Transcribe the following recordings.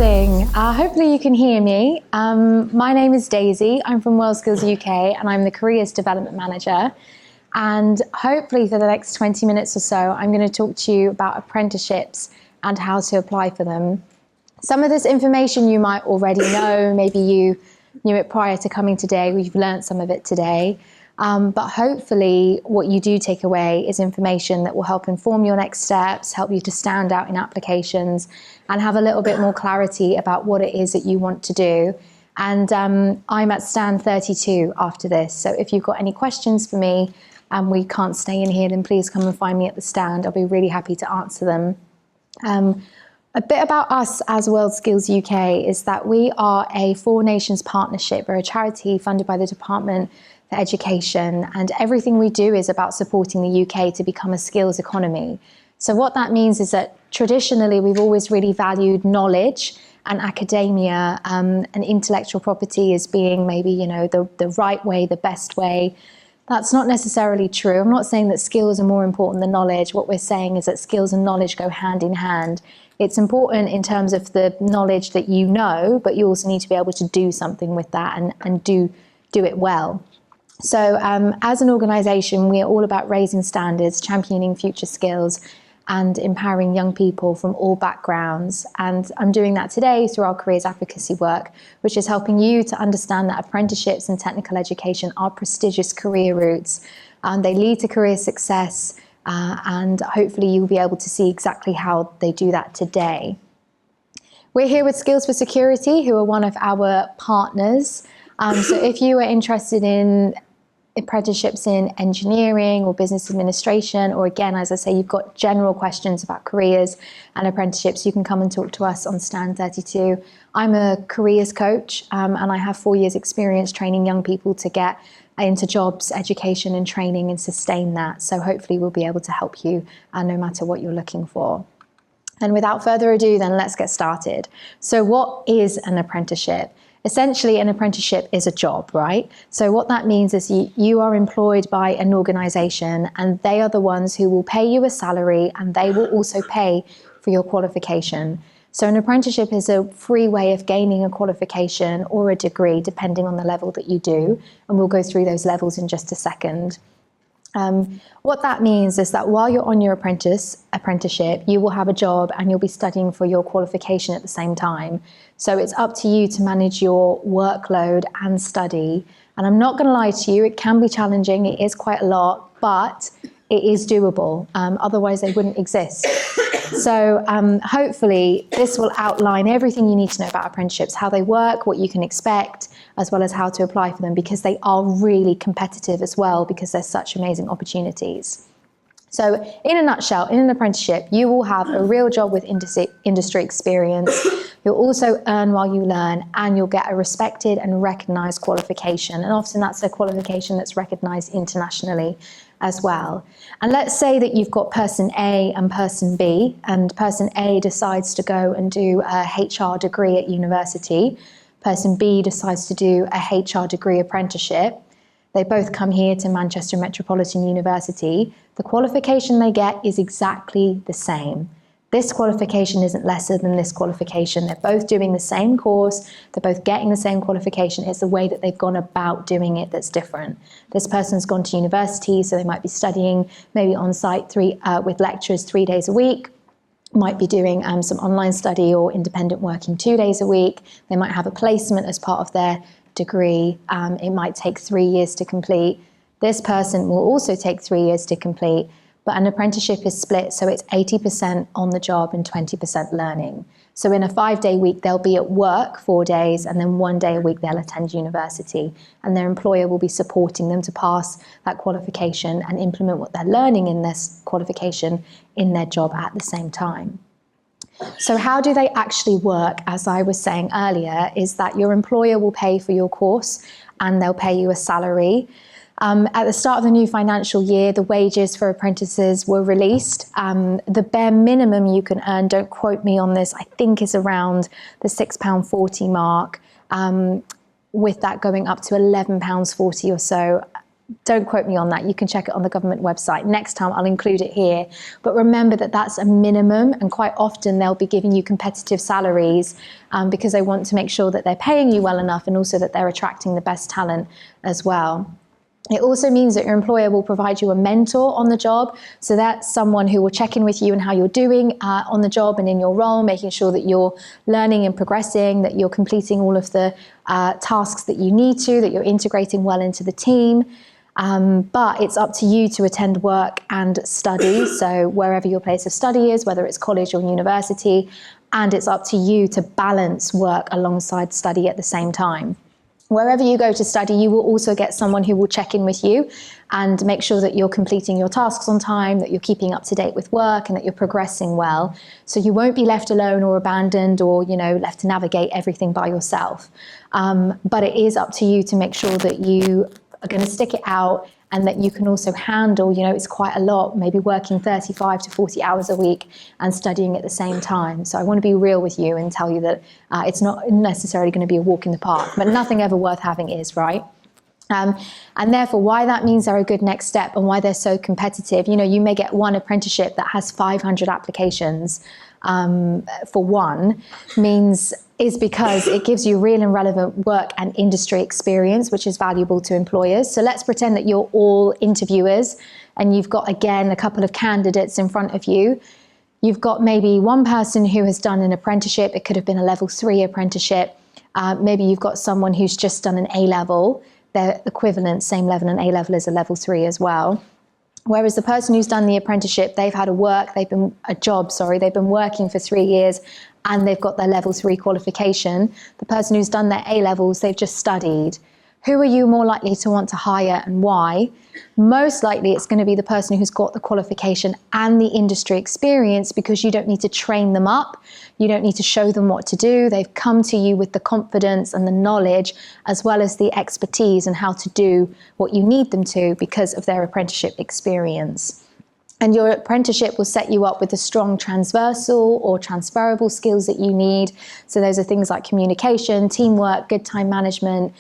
Amazing. Hopefully you can hear me. My name is Daisy. I'm from WorldSkills UK and I'm the Careers Development Manager. And hopefully for the next 20 minutes or so, I'm going to talk to you about apprenticeships and how to apply for them. Some of this information you might already know. Maybe you knew it prior to coming today. We've learned some of it today. But hopefully what you do take away is information that will help inform your next steps, help you to stand out in applications and have a little bit more clarity about what it is that you want to do. And I'm at stand 32 after this. So if you've got any questions for me and we can't stay in here, then please come and find me at the stand. I'll be really happy to answer them. A bit about us as WorldSkills UK is that we are a Four Nations partnership. We're a charity funded by the Department for Education, and everything we do is about supporting the UK to become a skills economy. So what that means is that traditionally we've always really valued knowledge and academia and intellectual property as being maybe, you know, the right way, the best way. That's not necessarily true. I'm not saying that skills are more important than knowledge. What we're saying is that skills and knowledge go hand in hand. It's important in terms of the knowledge that you know, but you also need to be able to do something with that and do it well. So as an organisation, we are all about raising standards, championing future skills and empowering young people from all backgrounds. And I'm doing that today through our careers advocacy work, which is helping you to understand that apprenticeships and technical education are prestigious career routes. They lead to career success, and hopefully you'll be able to see exactly how they do that today. We're here with Skills for Security, who are one of our partners. So if you are interested in apprenticeships in engineering or business administration, or again, as I say, you've got general questions about careers and apprenticeships, you can come and talk to us on stand 32. I'm a careers coach and I have 4 years experience training young people to get into jobs, education and training and sustain that. So hopefully we'll be able to help you no matter what you're looking for. And without further ado, then let's get started. So what is an apprenticeship? Essentially, an apprenticeship is a job, right? So what that means is you are employed by an organisation and they are the ones who will pay you a salary and they will also pay for your qualification. So an apprenticeship is a free way of gaining a qualification or a degree, depending on the level that you do. And we'll go through those levels in just a second. What that means is that while you're on your apprenticeship, you will have a job and you'll be studying for your qualification at the same time. So it's up to you to manage your workload and study. And I'm not going to lie to you, it can be challenging. It is quite a lot, but it is doable. Otherwise, they wouldn't exist. So hopefully this will outline everything you need to know about apprenticeships, how they work, what you can expect, as well as how to apply for them, because they are really competitive as well, because there's such amazing opportunities. So in a nutshell, in an apprenticeship, you will have a real job with industry experience. You'll also earn while you learn, and you'll get a respected and recognised qualification. And often that's a qualification that's recognised internationally as well. And let's say that you've got person A and person B, and person A decides to go and do a HR degree at university. Person B decides to do a HR degree apprenticeship. They both come here to Manchester Metropolitan University. The qualification they get is exactly the same. This qualification isn't lesser than this qualification. They're both doing the same course. They're both getting the same qualification. It's the way that they've gone about doing it that's different. This person's gone to university, so they might be studying maybe on site with lecturers 3 days a week. Might be doing some online study or independent working 2 days a week. They might have a placement as part of their degree. It might take 3 years to complete. This person will also take 3 years to complete. But an apprenticeship is split, so it's 80% on the job and 20% learning. So in a 5-day week, they'll be at work 4 days, and then 1 day a week they'll attend university. And their employer will be supporting them to pass that qualification and implement what they're learning in this qualification in their job at the same time. So how do they actually work? As I was saying earlier, is that your employer will pay for your course and they'll pay you a salary. At the start of the new financial year, the wages for apprentices were released. The bare minimum you can earn, don't quote me on this, I think is around the £6.40 mark, with that going up to £11.40 or so. Don't quote me on that. You can check it on the government website. Next time I'll include it here. But remember that that's a minimum, and quite often they'll be giving you competitive salaries because they want to make sure that they're paying you well enough, and also that they're attracting the best talent as well. It also means that your employer will provide you a mentor on the job. So that's someone who will check in with you and how you're doing on the job and in your role, making sure that you're learning and progressing, that you're completing all of the tasks that you need to, that you're integrating well into the team. But it's up to you to attend work and study. So wherever your place of study is, whether it's college or university, and it's up to you to balance work alongside study at the same time. Wherever you go to study, you will also get someone who will check in with you and make sure that you're completing your tasks on time, that you're keeping up to date with work, and that you're progressing well. So you won't be left alone or abandoned or, left to navigate everything by yourself. But it is up to you to make sure that you are going to stick it out, and that you can also handle, it's quite a lot, maybe working 35 to 40 hours a week and studying at the same time. So I want to be real with you and tell you that it's not necessarily going to be a walk in the park, but nothing ever worth having is, right? And therefore, why that means they're a good next step and why they're so competitive. You may get one apprenticeship that has 500 applications for one, is because it gives you real and relevant work and industry experience, which is valuable to employers. So let's pretend that you're all interviewers and you've got, again, a couple of candidates in front of you. You've got maybe one person who has done an apprenticeship. It could have been a level 3 apprenticeship. Maybe you've got someone who's just done an A-level. They're equivalent, same level, an A-level is a level 3 as well. Whereas the person who's done the apprenticeship, they've been working for 3 years and they've got their level 3 qualification. The person who's done their A-levels, they've just studied. Who are you more likely to want to hire and why? Most likely it's going to be the person who's got the qualification and the industry experience, because you don't need to train them up. You don't need to show them what to do. They've come to you with the confidence and the knowledge, as well as the expertise and how to do what you need them to because of their apprenticeship experience. And your apprenticeship will set you up with the strong transversal or transferable skills that you need. So those are things like communication, teamwork, good time management,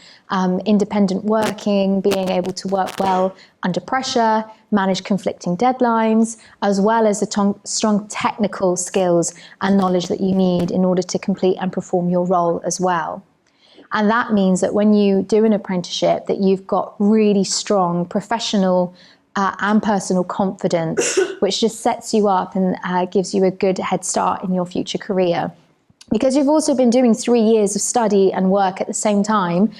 independent working, being able to work well under pressure, manage conflicting deadlines, as well as the strong technical skills and knowledge that you need in order to complete and perform your role as well. And that means that when you do an apprenticeship, that you've got really strong professional and personal confidence, which just sets you up and gives you a good head start in your future career. Because you've also been doing 3 years of study and work at the same time,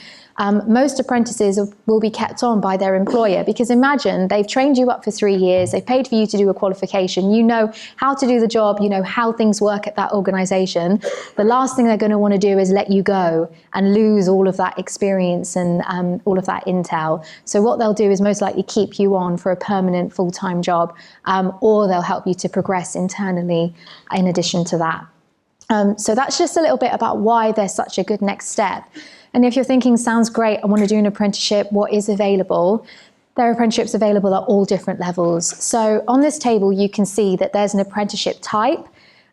most apprentices will be kept on by their employer, because imagine they've trained you up for 3 years, they've paid for you to do a qualification, you know how to do the job, you know how things work at that organisation. The last thing they're going to want to do is let you go and lose all of that experience and all of that intel. So what they'll do is most likely keep you on for a permanent full-time job, or they'll help you to progress internally in addition to that. So that's just a little bit about why they're such a good next step. And if you're thinking, sounds great, I want to do an apprenticeship, what is available? There are apprenticeships available at all different levels. So on this table, you can see that there's an apprenticeship type,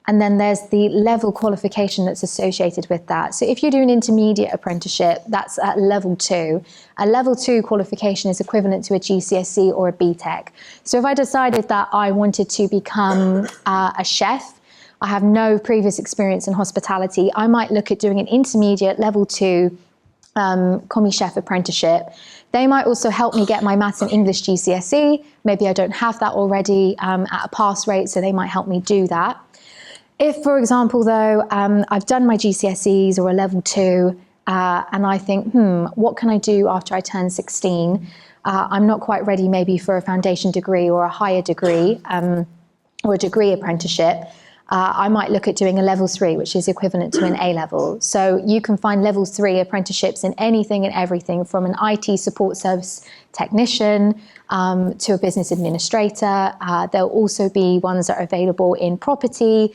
and then there's the level qualification that's associated with that. So if you do an intermediate apprenticeship, that's at level 2. A level 2 qualification is equivalent to a GCSE or a BTEC. So if I decided that I wanted to become a chef, I have no previous experience in hospitality, I might look at doing an intermediate level 2 commis chef apprenticeship. They might also help me get my maths and English GCSE. Maybe I don't have that already at a pass rate, so they might help me do that. If, for example, though, I've done my GCSEs or a level 2, and I think, what can I do after I turn 16? I'm not quite ready maybe for a foundation degree or a higher degree or a degree apprenticeship. I might look at doing a level 3, which is equivalent to an A-level. So you can find level 3 apprenticeships in anything and everything, from an IT support service technician to a business administrator. There'll also be ones that are available in property,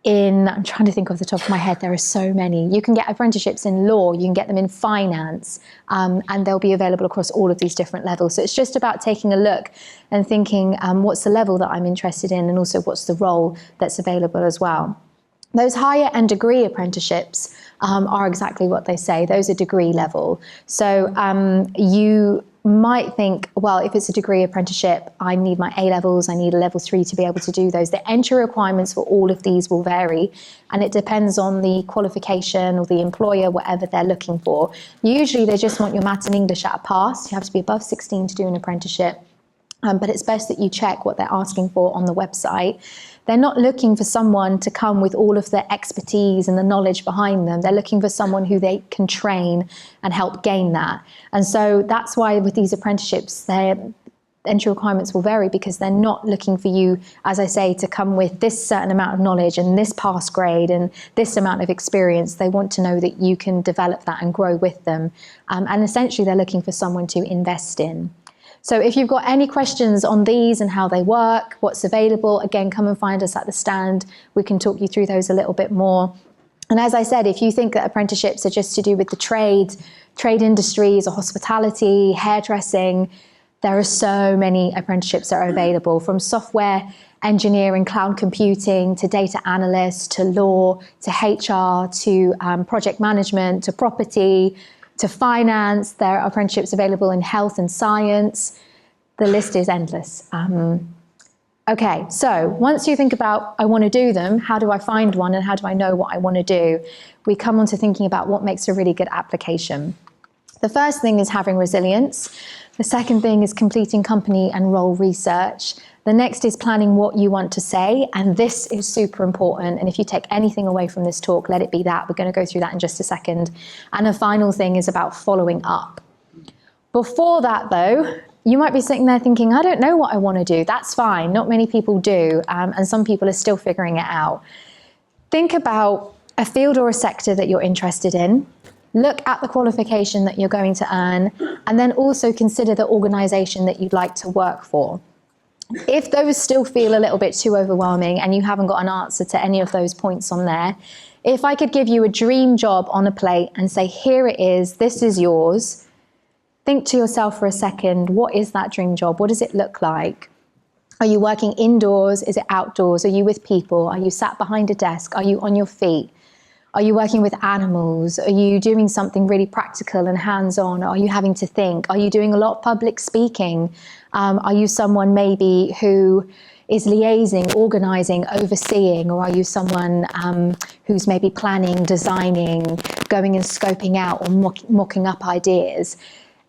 I'm trying to think off the top of my head, there are so many. You can get apprenticeships in law, you can get them in finance, and they'll be available across all of these different levels. So it's just about taking a look and thinking, what's the level that I'm interested in, and also what's the role that's available as well. Those higher end degree apprenticeships are exactly what they say. Those are degree level. So you might think, well, if it's a degree apprenticeship, I need my A levels, I need a level 3 to be able to do those. The entry requirements for all of these will vary, and it depends on the qualification or the employer, whatever they're looking for. Usually they just want your maths and English at a pass. You have to be above 16 to do an apprenticeship. But it's best that you check what they're asking for on the website. They're not looking for someone to come with all of the expertise and the knowledge behind them. They're looking for someone who they can train and help gain that. And so that's why with these apprenticeships, their entry requirements will vary, because they're not looking for you, as I say, to come with this certain amount of knowledge and this pass grade and this amount of experience. They want to know that you can develop that and grow with them. And essentially, they're looking for someone to invest in. So if you've got any questions on these and how they work, what's available, again, come and find us at the stand. We can talk you through those a little bit more. And as I said, if you think that apprenticeships are just to do with the trade industries or hospitality, hairdressing, there are so many apprenticeships that are available, from software engineering, cloud computing, to data analyst, to law, to HR, to project management, to property, to finance. There are apprenticeships available in health and science. The list is endless. Okay, so once you think about, I want to do them, how do I find one and how do I know what I want to do? We come on to thinking about what makes a really good application. The first thing is having resilience. The second thing is completing company and role research. The next is planning what you want to say, and this is super important. And if you take anything away from this talk, let it be that. We're going to go through that in just a second. And the final thing is about following up. Before that, though, you might be sitting there thinking, I don't know what I want to do. That's fine. Not many people do, and some people are still figuring it out. Think about a field or a sector that you're interested in. Look at the qualification that you're going to earn, and then also consider the organisation that you'd like to work for. If those still feel a little bit too overwhelming and you haven't got an answer to any of those points on there, if I could give you a dream job on a plate and say, here it is, this is yours, think to yourself for a second, what is that dream job? What does it look like? Are you working indoors? Is it outdoors? Are you with people? Are you sat behind a desk? Are you on your feet? Are you working with animals? Are you doing something really practical and hands-on? Are you having to think? Are you doing a lot of public speaking? Are you someone maybe who is liaising, organising, overseeing? Or are you someone who's maybe planning, designing, going and scoping out, or mocking up ideas?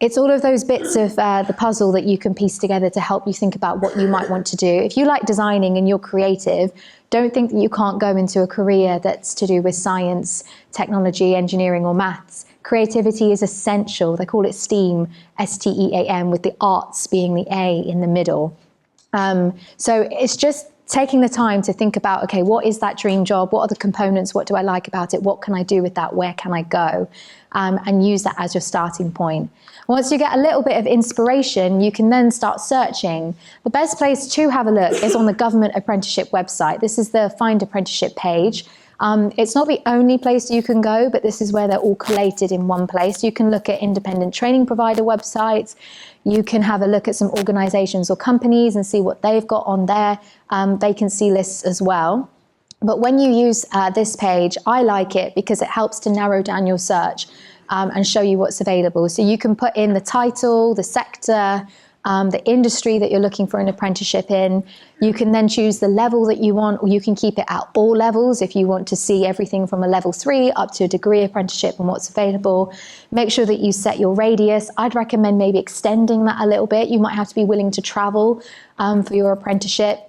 It's all of those bits of the puzzle that you can piece together to help you think about what you might want to do. If you like designing and you're creative, don't think that you can't go into a career that's to do with science, technology, engineering, or maths. Creativity is essential. They call it STEAM, S-T-E-A-M, with the arts being the A in the middle. So it's just taking the time to think about, okay, what is that dream job? What are the components? What do I like about it? What can I do with that? Where can I go? And use that as your starting point. Once you get a little bit of inspiration, you can then start searching. The best place to have a look is on the government apprenticeship website. This is the Find Apprenticeship page. It's not the only place you can go, but this is where they're all collated in one place. You can look at independent training provider websites. You can have a look at some organisations or companies and see what they've got on their vacancy lists as well. But when you use this page, I like it because it helps to narrow down your search and show you what's available. So you can put in the title, the sector, the industry that you're looking for an apprenticeship in. You can then choose the level that you want, or you can keep it at all levels if you want to see everything from a level 3 up to a degree apprenticeship and what's available. Make sure that you set your radius. I'd recommend maybe extending that a little bit. You might have to be willing to travel for your apprenticeship.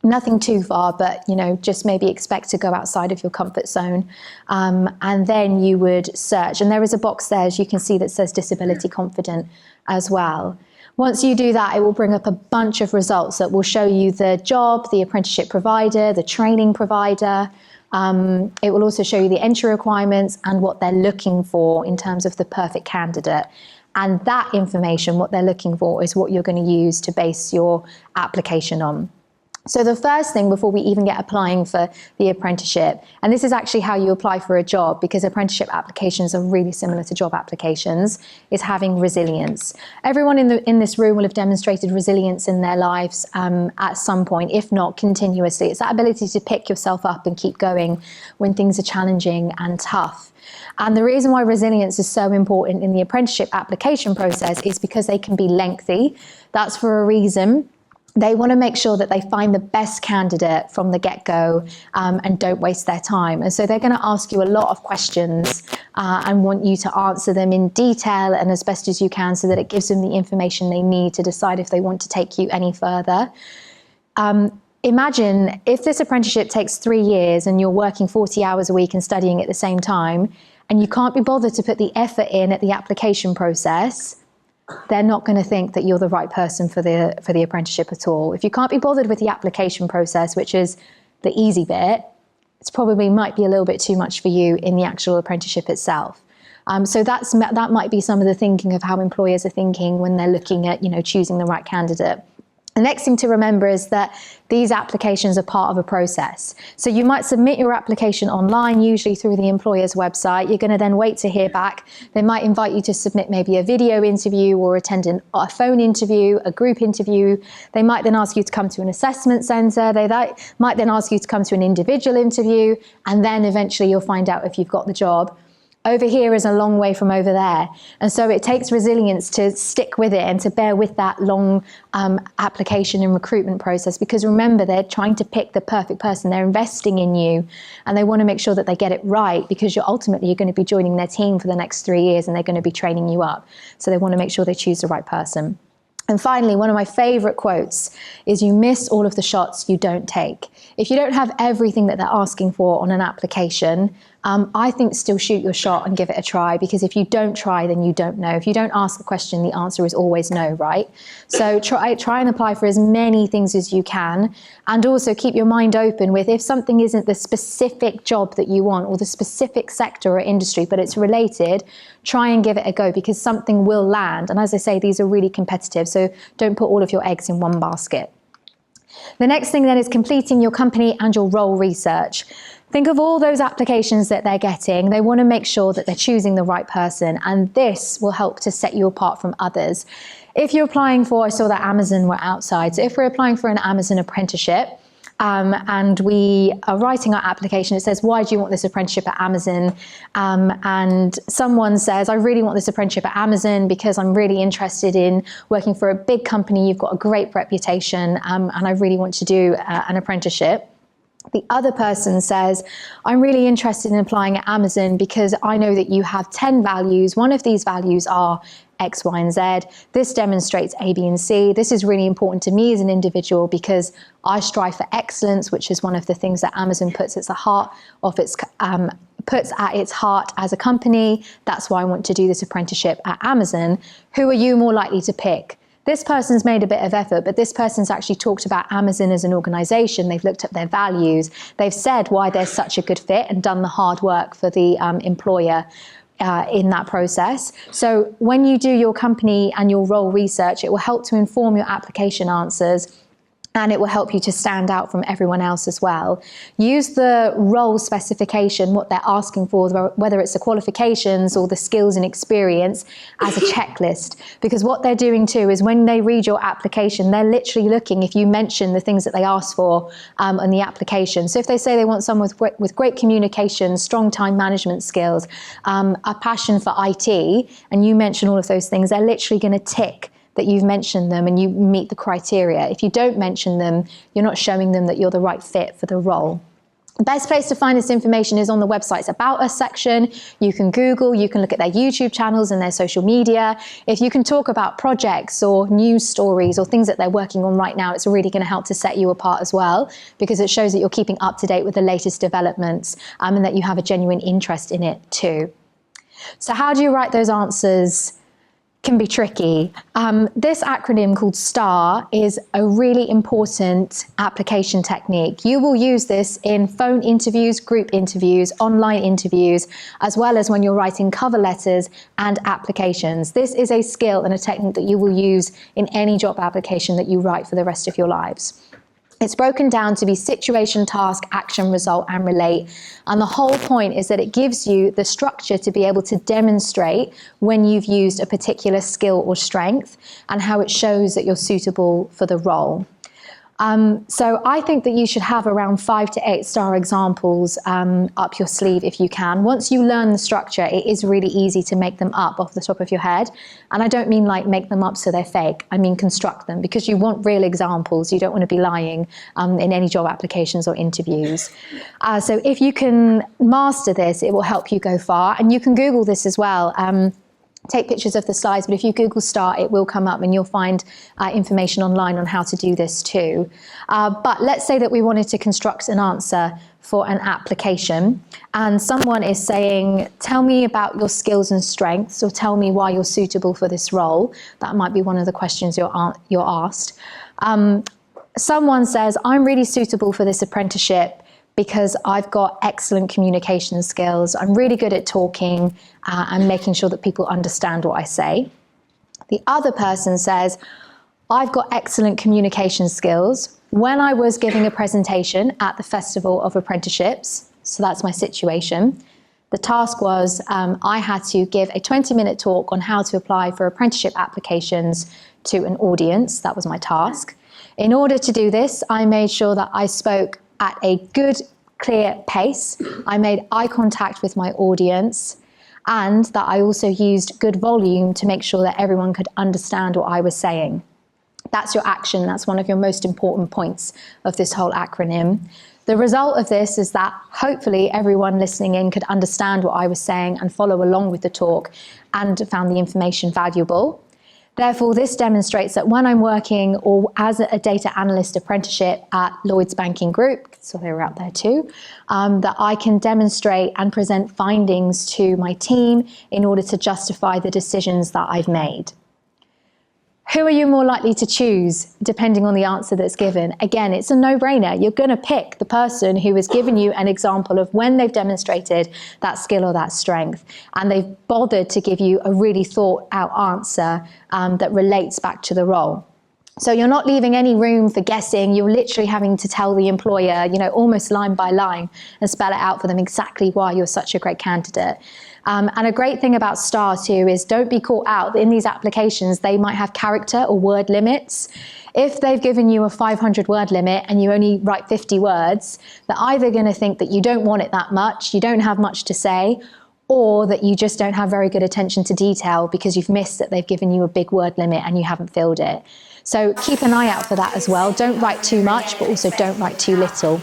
Nothing too far, but just maybe expect to go outside of your comfort zone. And then you would search. And there is a box there, as you can see, that says disability confident as well. Once you do that, it will bring up a bunch of results that will show you the job, the apprenticeship provider, the training provider. It will also show you the entry requirements and what they're looking for in terms of the perfect candidate. And that information, what they're looking for, is what you're going to use to base your application on. So the first thing before we even get applying for the apprenticeship, and this is actually how you apply for a job, because apprenticeship applications are really similar to job applications, is having resilience. Everyone in this room will have demonstrated resilience in their lives at some point, if not continuously. It's that ability to pick yourself up and keep going when things are challenging and tough. And the reason why resilience is so important in the apprenticeship application process is because they can be lengthy. That's for a reason. They want to make sure that they find the best candidate from the get-go and don't waste their time. And so they're going to ask you a lot of questions and want you to answer them in detail and as best as you can, so that it gives them the information they need to decide if they want to take you any further. Imagine if this apprenticeship takes 3 years and you're working 40 hours a week and studying at the same time, and you can't be bothered to put the effort in at the application process. They're not going to think that you're the right person for the apprenticeship at all. If you can't be bothered with the application process, which is the easy bit, it's probably might be a little bit too much for you in the actual apprenticeship itself. So that might be some of the thinking of how employers are thinking when they're looking at, choosing the right candidate. The next thing to remember is that these applications are part of a process. So you might submit your application online, usually through the employer's website. You're going to then wait to hear back. They might invite you to submit maybe a video interview or attend a phone interview, a group interview. They might then ask you to come to an assessment centre. They might then ask you to come to an individual interview, and then eventually you'll find out if you've got the job. Over here is a long way from over there. And so it takes resilience to stick with it and to bear with that long application and recruitment process, because remember, they're trying to pick the perfect person. They're investing in you, and they want to make sure that they get it right, because you're going to be joining their team for the next 3 years and they're going to be training you up. So they want to make sure they choose the right person. And finally, one of my favorite quotes is, you miss all of the shots you don't take. If you don't have everything that they're asking for on an application, I think still shoot your shot and give it a try, because if you don't try, then you don't know. If you don't ask the question, the answer is always no, right? So try and apply for as many things as you can, and also keep your mind open with, if something isn't the specific job that you want or the specific sector or industry, but it's related, try and give it a go, because something will land. And as I say, these are really competitive, so don't put all of your eggs in one basket. The next thing then is completing your company and your role research. Think of all those applications that they're getting. They want to make sure that they're choosing the right person, and this will help to set you apart from others. If you're applying for, I saw that Amazon were outside, so if we're applying for an Amazon apprenticeship, and we are writing our application, it says, why do you want this apprenticeship at Amazon? And someone says, I really want this apprenticeship at Amazon because I'm really interested in working for a big company. You've got a great reputation, and I really want to do an apprenticeship. The other person says, I'm really interested in applying at Amazon because I know that you have 10 values. One of these values are X, Y, and Z. This demonstrates A, B, and C. This is really important to me as an individual because I strive for excellence, which is one of the things that Amazon puts at its heart as a company. That's why I want to do this apprenticeship at Amazon. Who are you more likely to pick? This person's made a bit of effort, but this person's actually talked about Amazon as an organization. They've looked at their values. They've said why they're such a good fit and done the hard work for the employer in that process. So when you do your company and your role research, it will help to inform your application answers, and it will help you to stand out from everyone else as well. Use the role specification, what they're asking for, whether it's the qualifications or the skills and experience, as a checklist. Because what they're doing too is when they read your application, they're literally looking if you mention the things that they ask for on the application. So if they say they want someone with great communication, strong time management skills, a passion for IT, and you mention all of those things, they're literally going to tick that you've mentioned them and you meet the criteria. If you don't mention them, you're not showing them that you're the right fit for the role. The best place to find this information is on the website's About Us section. You can Google, you can look at their YouTube channels and their social media. If you can talk about projects or news stories or things that they're working on right now, it's really going to help to set you apart as well, because it shows that you're keeping up to date with the latest developments and that you have a genuine interest in it too. So how do you write those answers? Can be tricky. This acronym called STAR is a really important application technique. You will use this in phone interviews, group interviews, online interviews, as well as when you're writing cover letters and applications. This is a skill and a technique that you will use in any job application that you write for the rest of your lives. It's broken down to be situation, task, action, result, and relate. And the whole point is that it gives you the structure to be able to demonstrate when you've used a particular skill or strength and how it shows that you're suitable for the role. So I think that you should have around 5 to 8 star examples up your sleeve if you can. Once you learn the structure, it is really easy to make them up off the top of your head. And I don't mean like make them up so they're fake. I mean construct them, because you want real examples. You don't want to be lying in any job applications or interviews. So if you can master this, it will help you go far. And you can Google this as well. Take pictures of the slides, but if you Google STAR, it will come up and you'll find information online on how to do this too. But let's say that we wanted to construct an answer for an application and someone is saying, tell me about your skills and strengths, or tell me why you're suitable for this role. That might be one of the questions you're asked. Someone says, I'm really suitable for this apprenticeship because I've got excellent communication skills. I'm really good at talking and making sure that people understand what I say. The other person says, I've got excellent communication skills. When I was giving a presentation at the Festival of Apprenticeships, so that's my situation, the task was I had to give a 20-minute talk on how to apply for apprenticeship applications to an audience. That was my task. In order to do this, I made sure that I spoke at a good, clear pace. I made eye contact with my audience, and that I also used good volume to make sure that everyone could understand what I was saying. That's your action. That's one of your most important points of this whole acronym. The result of this is that hopefully everyone listening in could understand what I was saying and follow along with the talk and found the information valuable. Therefore, this demonstrates that when I'm working or as a data analyst apprenticeship at Lloyds Banking Group, so they were out there too, that I can demonstrate and present findings to my team in order to justify the decisions that I've made. Who are you more likely to choose depending on the answer that's given? Again, it's a no-brainer. You're going to pick the person who has given you an example of when they've demonstrated that skill or that strength, and they've bothered to give you a really thought-out answer that relates back to the role. So you're not leaving any room for guessing. You're literally having to tell the employer, you know, almost line by line and spell it out for them exactly why you're such a great candidate. And a great thing about STAR too is don't be caught out. In these applications, they might have character or word limits. If they've given you a 500 word limit and you only write 50 words, they're either going to think that you don't want it that much, you don't have much to say, or that you just don't have very good attention to detail because you've missed that they've given you a big word limit and you haven't filled it. So keep an eye out for that as well. Don't write too much, but also don't write too little.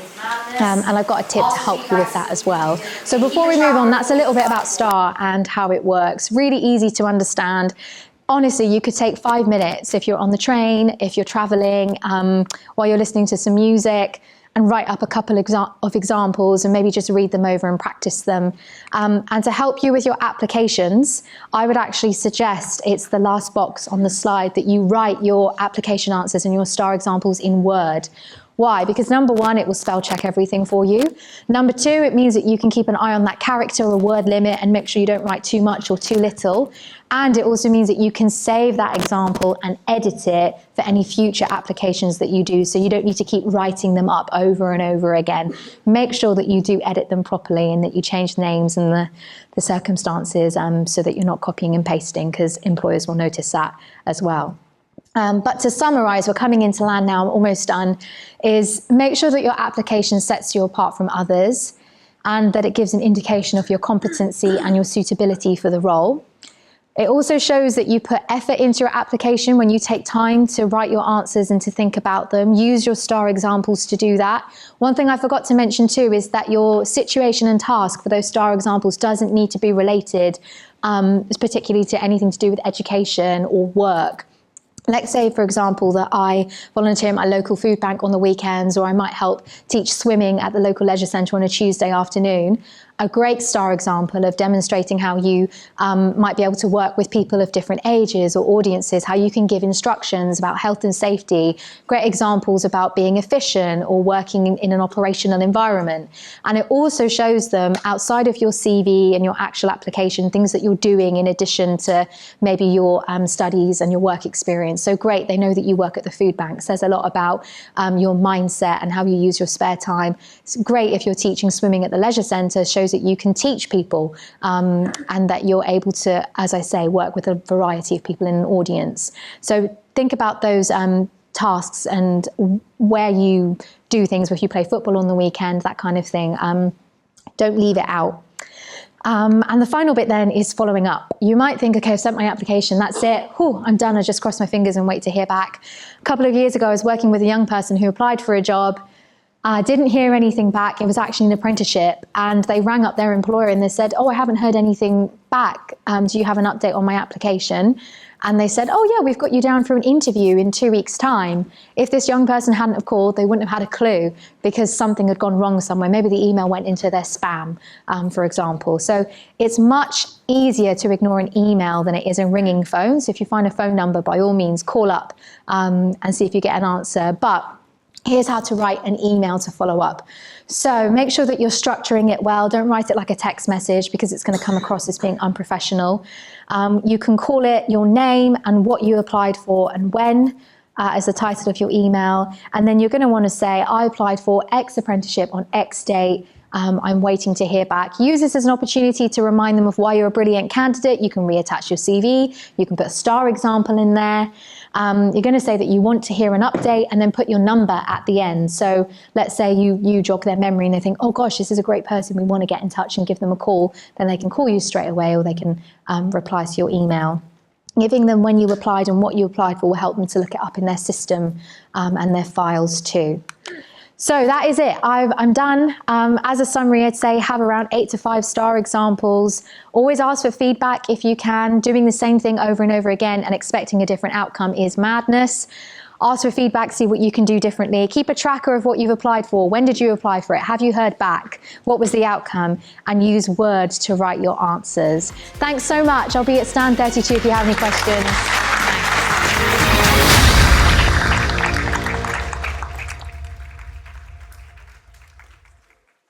And I've got a tip to help you with that as well. So before we move on, that's a little bit about STAR and how it works. Really easy to understand. Honestly, you could take 5 minutes if you're on the train, if you're traveling, while you're listening to some music, and write up a couple of examples and maybe just read them over and practice them. And to help you with your applications, I would actually suggest it's the last box on the slide that you write your application answers and your STAR examples in Word. Why? Because number one, it will spell check everything for you. Number two, it means that you can keep an eye on that character or word limit and make sure you don't write too much or too little. And it also means that you can save that example and edit it for any future applications that you do. So you don't need to keep writing them up over and over again. Make sure that you do edit them properly and that you change the names and the circumstances so that you're not copying and pasting, because employers will notice that as well. But to summarize, we're coming into land now, I'm almost done, is make sure that your application sets you apart from others and that it gives an indication of your competency and your suitability for the role. It also shows that you put effort into your application when you take time to write your answers and to think about them. Use your STAR examples to do that. One thing I forgot to mention too is that your situation and task for those STAR examples doesn't need to be related, particularly to anything to do with education or work. Let's say, for example, that I volunteer at my local food bank on the weekends, or I might help teach swimming at the local leisure centre on a Tuesday afternoon. a great star example of demonstrating how you might be able to work with people of different ages or audiences, how you can give instructions about health and safety, great examples about being efficient or working in an operational environment. And it also shows them outside of your CV and your actual application, things that you're doing in addition to maybe your studies and your work experience. So great, they know that you work at the food bank. Says a lot about your mindset and how you use your spare time. It's great if you're teaching swimming at the leisure centre, shows that you can teach people and that you're able to, as I say, work with a variety of people in an audience. So think about those tasks and where you do things, if you play football on the weekend, that kind of thing. Don't leave it out. And the final bit then is following up. You might think, okay, I've sent my application, that's it. Whew, I'm done. I just cross my fingers and wait to hear back. A couple of years ago, I was working with a young person who applied for a job, didn't hear anything back. It was actually an apprenticeship. And they rang up their employer and they said, oh, I haven't heard anything back. Do you have an update on my application? And they said, oh yeah, we've got you down for an interview in 2 weeks' time. If this young person hadn't have called, they wouldn't have had a clue because something had gone wrong somewhere. Maybe the email went into their spam, for example. So it's much easier to ignore an email than it is a ringing phone. So if you find a phone number, by all means, call up and see if you get an answer. But here's how to write an email to follow up. So make sure that you're structuring it well. Don't write it like a text message because it's going to come across as being unprofessional. You can call it your name and what you applied for and when as the title of your email. And then you're going to want to say, I applied for X apprenticeship on X date. I'm waiting to hear back. Use this as an opportunity to remind them of why you're a brilliant candidate. You can reattach your CV. You can put a star example in there. You're going to say that you want to hear an update and then put your number at the end. So let's say you jog their memory and they think, oh gosh, this is a great person. We want to get in touch and give them a call. Then they can call you straight away or they can reply to your email. Giving them when you applied and what you applied for will help them to look it up in their system and their files too. So that is it. I'm done. As a summary, I'd say have around 8 to 5 star examples. Always ask for feedback if you can. Doing the same thing over and over again and expecting a different outcome is madness. Ask for feedback, see what you can do differently. Keep a tracker of what you've applied for. When did you apply for it? Have you heard back? What was the outcome? And use words to write your answers. Thanks so much. I'll be at stand 32 if you have any questions.